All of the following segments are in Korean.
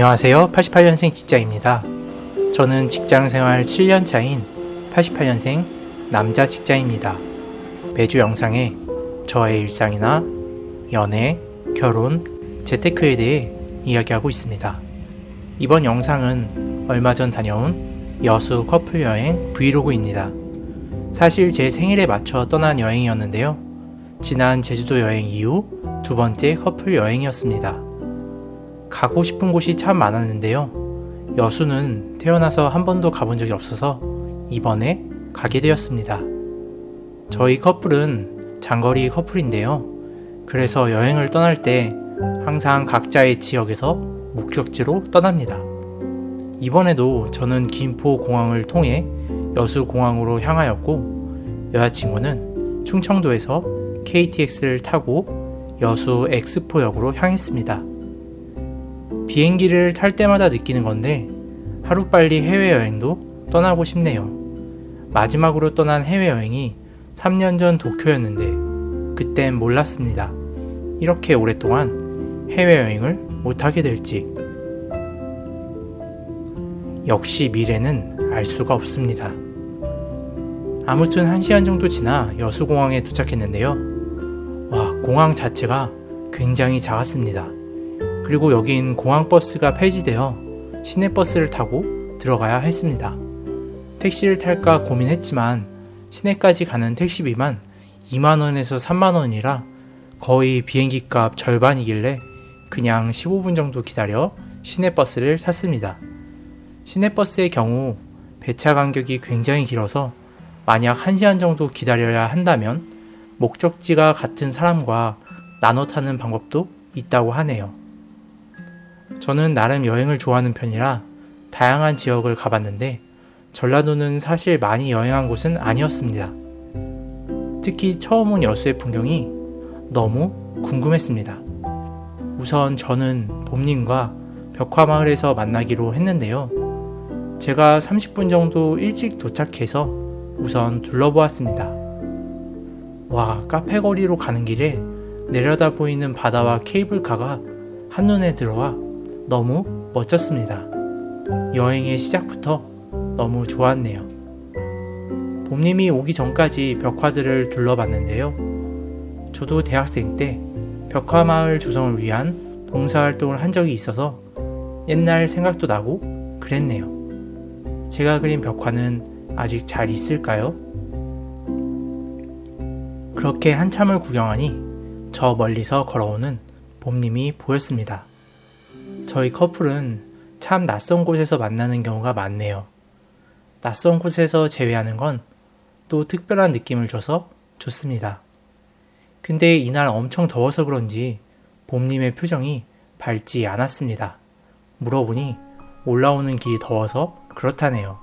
안녕하세요. 88년생 직장입니다. 저는 직장생활 7년차인 88년생 남자 직장입니다. 매주 영상에 저의 일상이나 연애, 결혼, 재테크에 대해 이야기하고 있습니다. 이번 영상은 얼마 전 다녀온 여수 커플 여행 브이로그입니다. 사실 제 생일에 맞춰 떠난 여행이었는데요. 지난 제주도 여행 이후 두 번째 커플 여행이었습니다. 가고 싶은 곳이 참 많았는데요. 여수는 태어나서 한 번도 가본 적이 없어서 이번에 가게 되었습니다. 저희 커플은 장거리 커플인데요. 그래서 여행을 떠날 때 항상 각자의 지역에서 목적지로 떠납니다. 이번에도 저는 김포공항을 통해 여수공항으로 향하였고, 여자친구는 충청도에서 KTX를 타고 여수 엑스포역으로 향했습니다. 비행기를 탈 때마다 느끼는 건데 하루빨리 해외여행도 떠나고 싶네요. 마지막으로 떠난 해외여행이 3년 전 도쿄였는데 그땐 몰랐습니다. 이렇게 오랫동안 해외여행을 못하게 될지. 역시 미래는 알 수가 없습니다. 아무튼 1시간 정도 지나 여수공항에 도착했는데요. 와, 공항 자체가 굉장히 작았습니다. 그리고 여긴 공항버스가 폐지되어 시내버스를 타고 들어가야 했습니다. 택시를 탈까 고민했지만 시내까지 가는 택시비만 2만원에서 3만원이라 거의 비행기값 절반이길래 그냥 15분 정도 기다려 시내버스를 탔습니다. 시내버스의 경우 배차 간격이 굉장히 길어서 만약 1시간 정도 기다려야 한다면 목적지가 같은 사람과 나눠 타는 방법도 있다고 하네요. 저는 나름 여행을 좋아하는 편이라 다양한 지역을 가봤는데 전라도는 사실 많이 여행한 곳은 아니었습니다. 특히 처음 온 여수의 풍경이 너무 궁금했습니다. 우선 저는 봄님과 벽화마을에서 만나기로 했는데요. 제가 30분 정도 일찍 도착해서 우선 둘러보았습니다. 와, 카페 거리로 가는 길에 내려다 보이는 바다와 케이블카가 한눈에 들어와 너무 멋졌습니다. 여행의 시작부터 너무 좋았네요. 봄님이 오기 전까지 벽화들을 둘러봤는데요. 저도 대학생 때 벽화마을 조성을 위한 봉사활동을 한 적이 있어서 옛날 생각도 나고 그랬네요. 제가 그린 벽화는 아직 잘 있을까요? 그렇게 한참을 구경하니 저 멀리서 걸어오는 봄님이 보였습니다. 저희 커플은 참 낯선 곳에서 만나는 경우가 많네요. 낯선 곳에서 재회하는 건 또 특별한 느낌을 줘서 좋습니다. 근데 이날 엄청 더워서 그런지 봄님의 표정이 밝지 않았습니다. 물어보니 올라오는 길이 더워서 그렇다네요.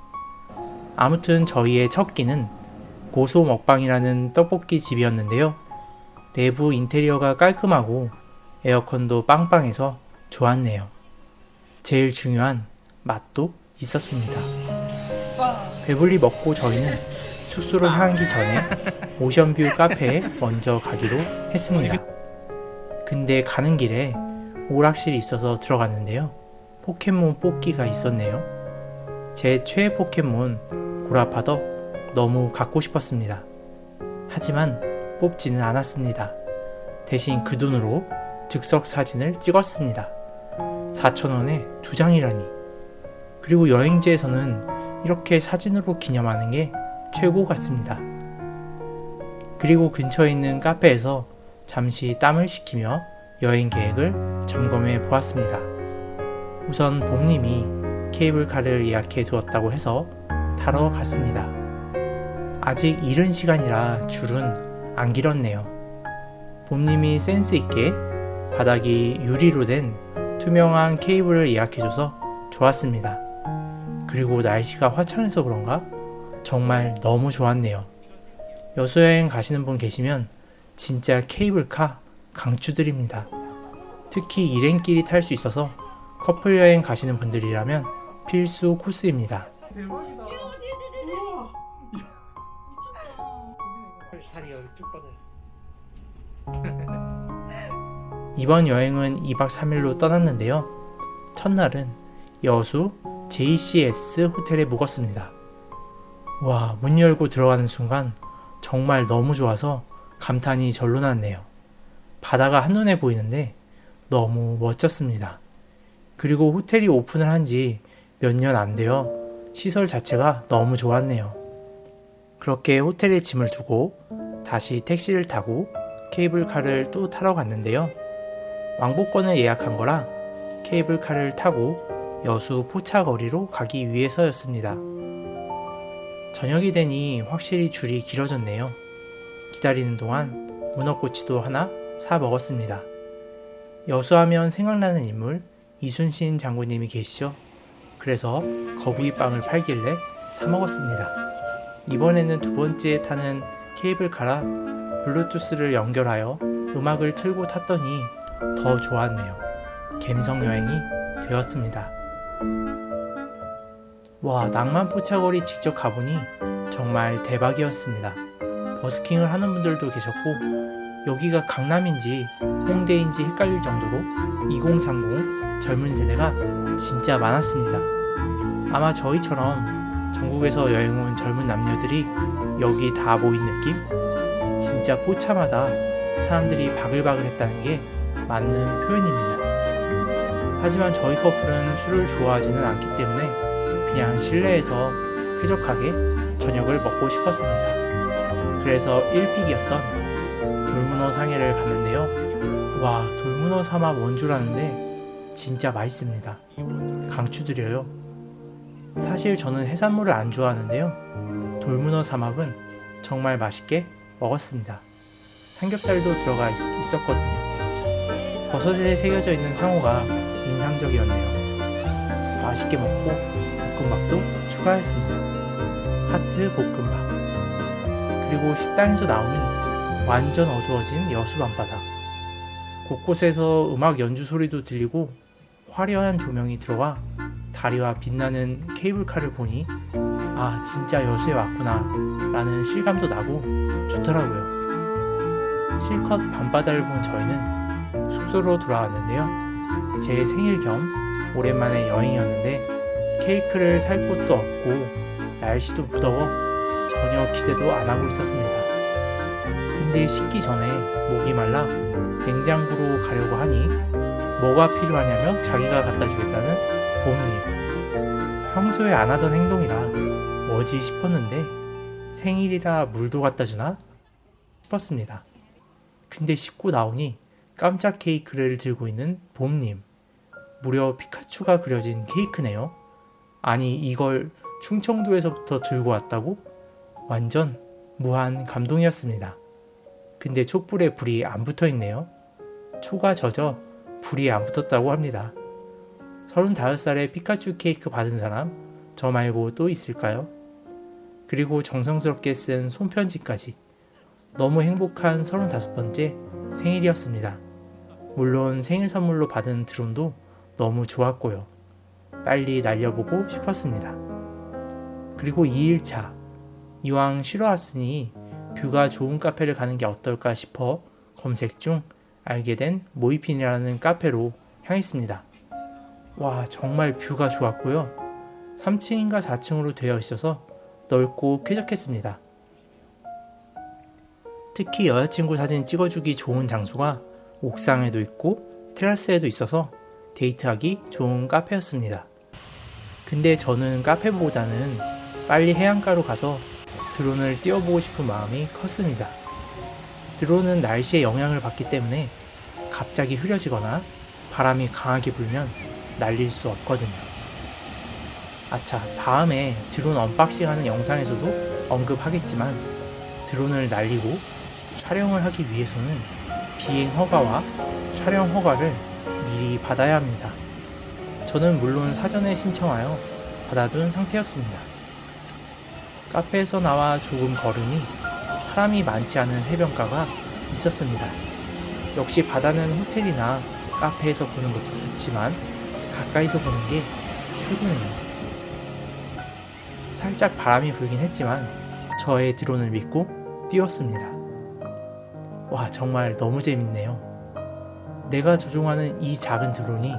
아무튼 저희의 첫 끼는 고소 먹방이라는 떡볶이 집이었는데요. 내부 인테리어가 깔끔하고 에어컨도 빵빵해서 좋았네요. 제일 중요한 맛도 있었습니다. 배불리 먹고 저희는 숙소로 향하기 전에 오션뷰 카페에 먼저 가기로 했습니다. 근데 가는 길에 오락실이 있어서 들어갔는데요. 포켓몬 뽑기가 있었네요. 제 최애 포켓몬 고라파덕 너무 갖고 싶었습니다. 하지만 뽑지는 않았습니다. 대신 그 돈으로 즉석 사진을 찍었습니다. 4,000원에 2장이라니. 그리고 여행지에서는 이렇게 사진으로 기념하는 게 최고 같습니다. 그리고 근처에 있는 카페에서 잠시 땀을 식히며 여행 계획을 점검해 보았습니다. 우선 봄님이 케이블카를 예약해 두었다고 해서 타러 갔습니다. 아직 이른 시간이라 줄은 안 길었네요. 봄님이 센스 있게 바닥이 유리로 된 투명한 케이블을 예약해줘서 좋았습니다. 그리고 날씨가 화창해서 그런가 정말 너무 좋았네요. 여수여행 가시는 분 계시면 진짜 케이블카 강추드립니다. 특히 일행끼리 탈 수 있어서 커플 여행 가시는 분들이라면 필수 코스입니다. 대박이다. 우와. 다리가 쭉 뻗어요. 이번 여행은 2박 3일로 떠났는데요. 첫날은 여수 JCS 호텔에 묵었습니다. 와, 문 열고 들어가는 순간 정말 너무 좋아서 감탄이 절로 났네요. 바다가 한눈에 보이는데 너무 멋졌습니다. 그리고 호텔이 오픈을 한 지 몇 년 안 되어 시설 자체가 너무 좋았네요. 그렇게 호텔에 짐을 두고 다시 택시를 타고 케이블카를 또 타러 갔는데요. 왕복권을 예약한 거라 케이블카를 타고 여수 포차거리로 가기 위해서였습니다. 저녁이 되니 확실히 줄이 길어졌네요. 기다리는 동안 문어꼬치도 하나 사 먹었습니다. 여수하면 생각나는 인물 이순신 장군님이 계시죠? 그래서 거부이빵을 팔길래 사 먹었습니다. 이번에는 두 번째 타는 케이블카라 블루투스를 연결하여 음악을 틀고 탔더니 더 좋았네요. 갬성 여행이 되었습니다. 와, 낭만 포차거리 직접 가보니 정말 대박이었습니다. 버스킹을 하는 분들도 계셨고 여기가 강남인지 홍대인지 헷갈릴 정도로 2030 젊은 세대가 진짜 많았습니다. 아마 저희처럼 전국에서 여행 온 젊은 남녀들이 여기 다 모인 느낌? 진짜 포차마다 사람들이 바글바글 했다는 게 맞는 표현입니다. 하지만 저희 커플은 술을 좋아하지는 않기 때문에 그냥 실내에서 쾌적하게 저녁을 먹고 싶었습니다. 그래서 1픽이었던 돌문어 상해를 갔는데요. 와, 돌문어 삼합 원조라는데 진짜 맛있습니다. 강추드려요. 사실 저는 해산물을 안 좋아하는데요. 돌문어 삼합은 정말 맛있게 먹었습니다. 삼겹살도 들어가 있었거든요. 버섯에 새겨져 있는 상호가 인상적이었네요. 맛있게 먹고 볶음밥도 추가했습니다. 하트 볶음밥. 그리고 식당에서 나오니 완전 어두워진 여수 밤바다. 곳곳에서 음악 연주 소리도 들리고 화려한 조명이 들어와 다리와 빛나는 케이블카를 보니 아, 진짜 여수에 왔구나 라는 실감도 나고 좋더라고요. 실컷 밤바다를 본 저희는 숙소로 돌아왔는데요. 제 생일 겸 오랜만에 여행이었는데 케이크를 살 곳도 없고 날씨도 무더워 전혀 기대도 안 하고 있었습니다. 근데 식기 전에 목이 말라 냉장고로 가려고 하니 뭐가 필요하냐며 자기가 갖다 주겠다는 봄님. 평소에 안 하던 행동이라 뭐지 싶었는데 생일이라 물도 갖다 주나 싶었습니다. 근데 씻고 나오니 깜짝 케이크를 들고 있는 봄님. 무려 피카츄가 그려진 케이크네요. 아니, 이걸 충청도에서부터 들고 왔다고? 완전 무한 감동이었습니다. 근데 촛불에 불이 안 붙어 있네요. 초가 젖어 불이 안 붙었다고 합니다. 35살에 피카츄 케이크 받은 사람 저 말고 또 있을까요? 그리고 정성스럽게 쓴 손편지까지. 너무 행복한 35번째 생일이었습니다. 물론 생일 선물로 받은 드론도 너무 좋았고요. 빨리 날려보고 싶었습니다. 그리고 2일차. 이왕 쉬러 왔으니 뷰가 좋은 카페를 가는 게 어떨까 싶어 검색 중 알게 된 모이핀이라는 카페로 향했습니다. 와, 정말 뷰가 좋았고요. 3층인가 4층으로 되어 있어서 넓고 쾌적했습니다. 특히 여자친구 사진 찍어주기 좋은 장소가 옥상에도 있고 테라스에도 있어서 데이트하기 좋은 카페였습니다. 근데 저는 카페보다는 빨리 해안가로 가서 드론을 띄워보고 싶은 마음이 컸습니다. 드론은 날씨에 영향을 받기 때문에 갑자기 흐려지거나 바람이 강하게 불면 날릴 수 없거든요. 아차, 다음에 드론 언박싱 하는 영상에서도 언급하겠지만 드론을 날리고 촬영을 하기 위해서는 비행 허가와 촬영 허가를 미리 받아야 합니다. 저는 물론 사전에 신청하여 받아둔 상태였습니다. 카페에서 나와 조금 걸으니 사람이 많지 않은 해변가가 있었습니다. 역시 바다는 호텔이나 카페에서 보는 것도 좋지만 가까이서 보는 게 최고네요. 살짝 바람이 불긴 했지만 저의 드론을 믿고 띄웠습니다. 와, 정말 너무 재밌네요. 내가 조종하는 이 작은 드론이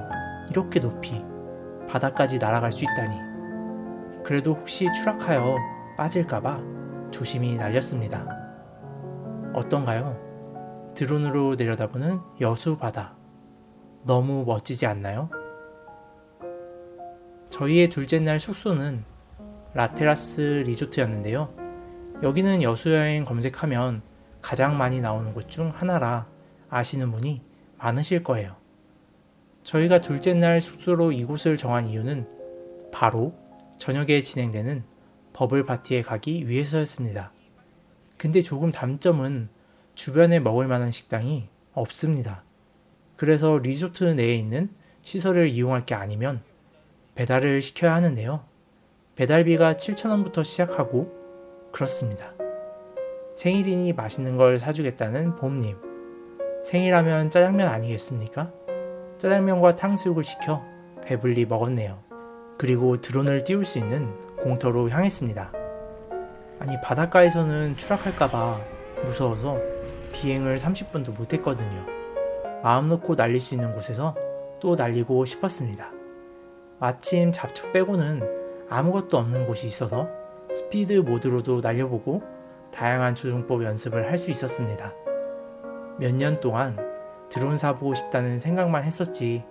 이렇게 높이 바다까지 날아갈 수 있다니. 그래도 혹시 추락하여 빠질까봐 조심히 날렸습니다. 어떤가요? 드론으로 내려다보는 여수 바다. 너무 멋지지 않나요? 저희의 둘째 날 숙소는 라테라스 리조트였는데요. 여기는 여수여행 검색하면 가장 많이 나오는 곳 중 하나라 아시는 분이 많으실 거예요. 저희가 둘째 날 숙소로 이곳을 정한 이유는 바로 저녁에 진행되는 버블 파티에 가기 위해서였습니다. 근데 조금 단점은 주변에 먹을 만한 식당이 없습니다. 그래서 리조트 내에 있는 시설을 이용할 게 아니면 배달을 시켜야 하는데요. 배달비가 7,000원부터 시작하고 그렇습니다. 생일이니 맛있는 걸 사주겠다는 봄님. 생일하면 짜장면 아니겠습니까? 짜장면과 탕수육을 시켜 배불리 먹었네요. 그리고 드론을 띄울 수 있는 공터로 향했습니다. 아니, 바닷가에서는 추락할까봐 무서워서 비행을 30분도 못했거든요. 마음 놓고 날릴 수 있는 곳에서 또 날리고 싶었습니다. 마침 잡초 빼고는 아무것도 없는 곳이 있어서 스피드 모드로도 날려보고 다양한 조종법 연습을 할 수 있었습니다. 몇 년 동안 드론 사보고 싶다는 생각만 했었지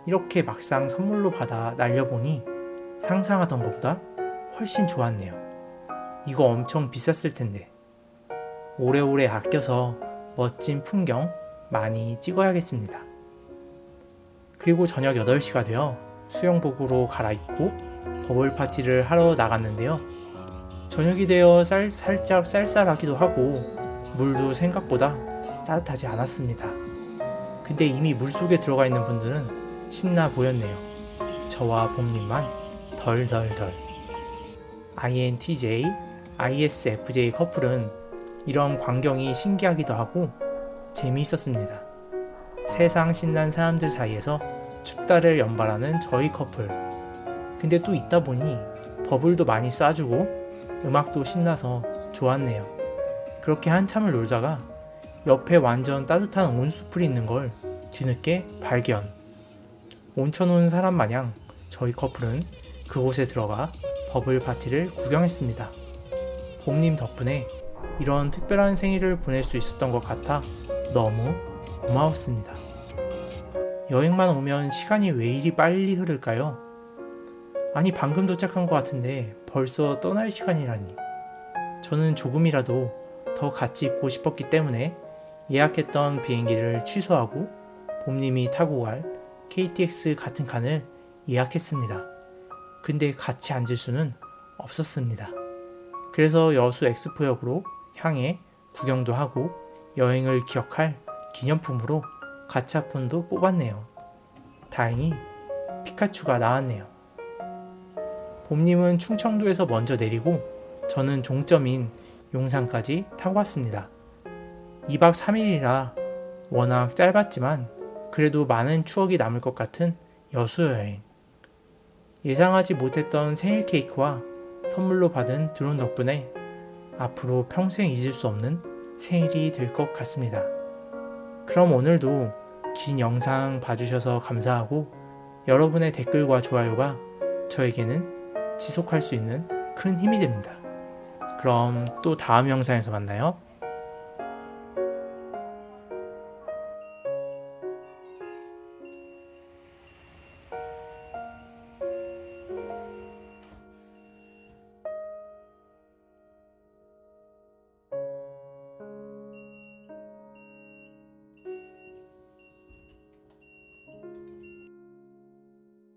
이렇게 막상 선물로 받아 날려보니 상상하던 것보다 훨씬 좋았네요. 이거 엄청 비쌌을 텐데. 오래오래 아껴서 멋진 풍경 많이 찍어야겠습니다. 그리고 저녁 8시가 되어 수영복으로 갈아입고 버블 파티를 하러 나갔는데요. 저녁이 되어 살짝 쌀쌀하기도 하고 물도 생각보다 따뜻하지 않았습니다. 근데 이미 물속에 들어가 있는 분들은 신나 보였네요. 저와 봄님만 덜덜덜. INTJ, ISFJ 커플은 이런 광경이 신기하기도 하고 재미있었습니다. 세상 신난 사람들 사이에서 춥다를 연발하는 저희 커플. 근데 또 있다 보니 버블도 많이 쏴주고 음악도 신나서 좋았네요. 그렇게 한참을 놀다가 옆에 완전 따뜻한 온수풀이 있는 걸 뒤늦게 발견. 온천 온 사람 마냥 저희 커플은 그곳에 들어가 버블 파티를 구경했습니다. 봄님 덕분에 이런 특별한 생일을 보낼 수 있었던 것 같아 너무 고마웠습니다. 여행만 오면 시간이 왜 이리 빨리 흐를까요? 아니, 방금 도착한 것 같은데 벌써 떠날 시간이라니. 저는 조금이라도 더 같이 있고 싶었기 때문에 예약했던 비행기를 취소하고 봄님이 타고 갈 KTX 같은 칸을 예약했습니다. 근데 같이 앉을 수는 없었습니다. 그래서 여수 엑스포역으로 향해 구경도 하고 여행을 기억할 기념품으로 가차폰도 뽑았네요. 다행히 피카츄가 나왔네요. 봄님은 충청도에서 먼저 내리고 저는 종점인 용산까지 타고 왔습니다. 2박 3일이라 워낙 짧았지만 그래도 많은 추억이 남을 것 같은 여수 여행. 예상하지 못했던 생일 케이크와 선물로 받은 드론 덕분에 앞으로 평생 잊을 수 없는 생일이 될 것 같습니다. 그럼 오늘도 긴 영상 봐주셔서 감사하고 여러분의 댓글과 좋아요가 저에게는 지속할 수 있는 큰 힘이 됩니다. 그럼 또 다음 영상에서 만나요.